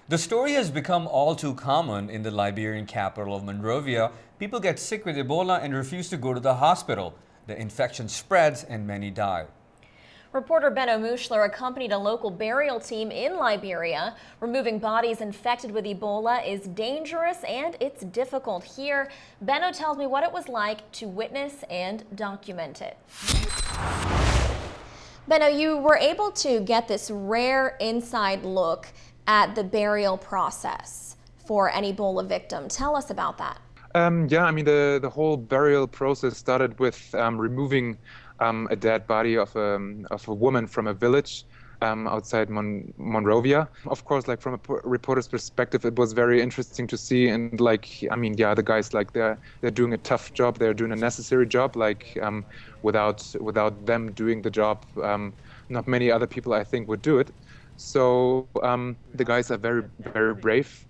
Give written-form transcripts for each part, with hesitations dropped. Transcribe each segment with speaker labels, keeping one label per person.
Speaker 1: The story has become all too common in the Liberian capital of Monrovia. People get sick with Ebola and refuse to go to the hospital. The infection spreads and many die.
Speaker 2: Reporter Benno Muchler accompanied a local burial team in Liberia. Removing bodies infected with Ebola is dangerous and it's difficult. Here, Benno tells me what it was like to witness and document it. Benno, you were able to get this rare inside look at the burial process for an Ebola victim. Tell us about that.
Speaker 3: Yeah, I mean, the whole burial process started with removing a dead body of a woman from a village outside Monrovia. Of course, like from a reporter's perspective, it was very interesting to see. And like, I mean, yeah, the guys, like they're doing a tough job. They're doing a necessary job. Like without them doing the job, not many other people, I think, would do it. So the guys are very, very brave.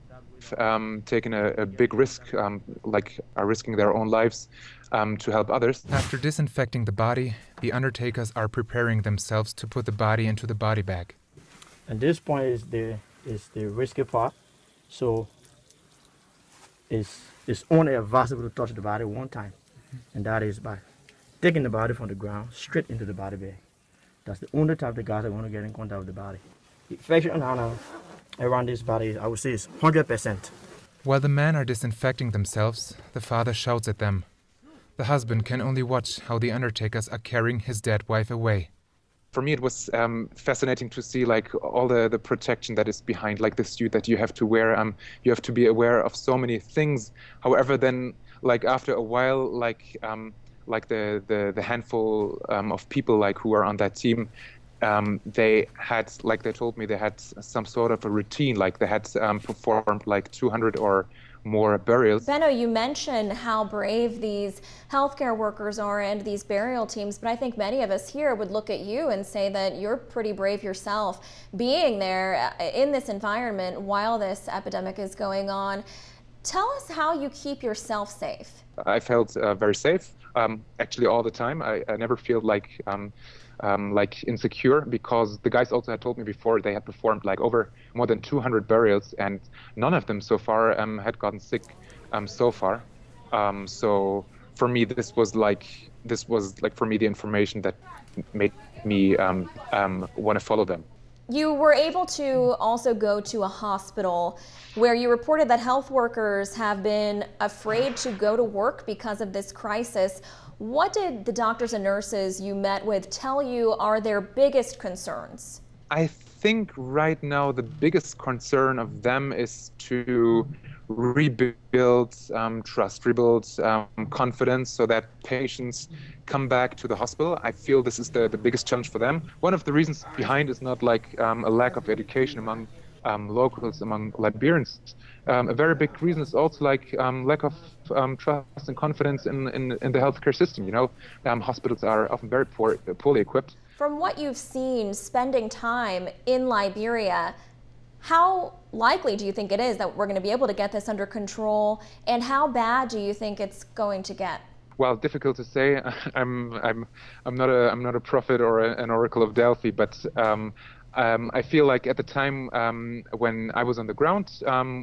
Speaker 3: Taken a big risk, like are risking their own lives to help others.
Speaker 4: After disinfecting the body, the undertakers are preparing themselves to put the body into the body bag.
Speaker 5: And this point is the risky part. So it's only advisable to touch the body one time, and that is by taking the body from the ground straight into the body bag. That's the only time the guys are going to get in contact with the body. Infection around this body, I would say, is 100%.
Speaker 4: While the men are disinfecting themselves, the father shouts at them. The husband can only watch how the undertakers are carrying his dead wife away.
Speaker 3: For me, it was fascinating to see like all the protection that is behind like the suit that you have to wear. You have to be aware of so many things. However, then like after a while, like the handful of people like who are on that team, they had, like they told me, they had some sort of a routine, like they had performed like 200 or more burials.
Speaker 2: Benno, you mentioned how brave these healthcare workers are and these burial teams, but I think many of us here would look at you and say that you're pretty brave yourself being there in this environment while this epidemic is going on. Tell us how you keep yourself safe.
Speaker 3: I felt very safe, actually all the time. I never feel like insecure, because the guys also had told me before they had performed like over more than 200 burials and none of them so far had gotten sick so far. So for me, this was like for me the information that made me want to follow them.
Speaker 2: You were able to also go to a hospital where you reported that health workers have been afraid to go to work because of this crisis. What did the doctors and nurses you met with tell you are their biggest concerns?
Speaker 3: I think right now the biggest concern of them is to rebuild trust, rebuild confidence so that patients come back to the hospital. I feel this is the biggest challenge for them. One of the reasons behind is not like a lack of education among locals, among Liberians. A very big reason is also like lack of trust and confidence in the healthcare system. You know, hospitals are often very poorly equipped.
Speaker 2: From what you've seen spending time in Liberia, how likely do you think it is that we're going to be able to get this under control, and how bad do you think it's going to get?
Speaker 3: Well, difficult to say. I'm not a prophet or an oracle of Delphi, but I feel like at the time when I was on the ground,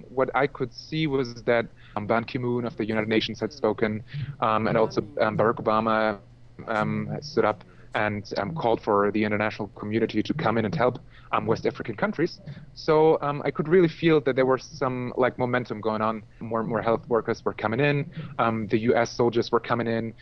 Speaker 3: what I could see was that Ban Ki-moon of the United Nations had spoken, and also Barack Obama had stood up and called for the international community to come in and help West African countries. So I could really feel that there was some like momentum going on. More health workers were coming in. The U.S. soldiers were coming in.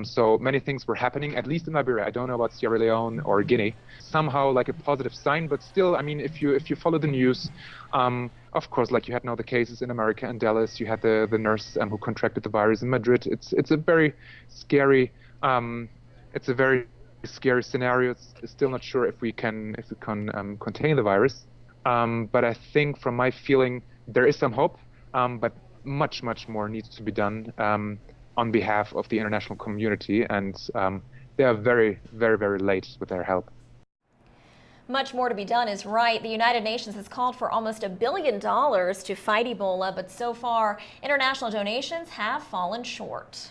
Speaker 3: So many things were happening, at least in Liberia. I don't know about Sierra Leone or Guinea. Somehow like a positive sign, but still, I mean, if you follow the news, of course, like you had now the cases in America and Dallas. You had the nurse who contracted the virus in Madrid. It's a very scary. It's a very scary scenario. It's still not sure if we can contain the virus, but I think from my feeling there is some hope, but much more needs to be done on behalf of the international community, and they are very late with their help.
Speaker 2: Much more to be done is right. The United Nations has called for almost $1 billion to fight Ebola, but so far international donations have fallen short.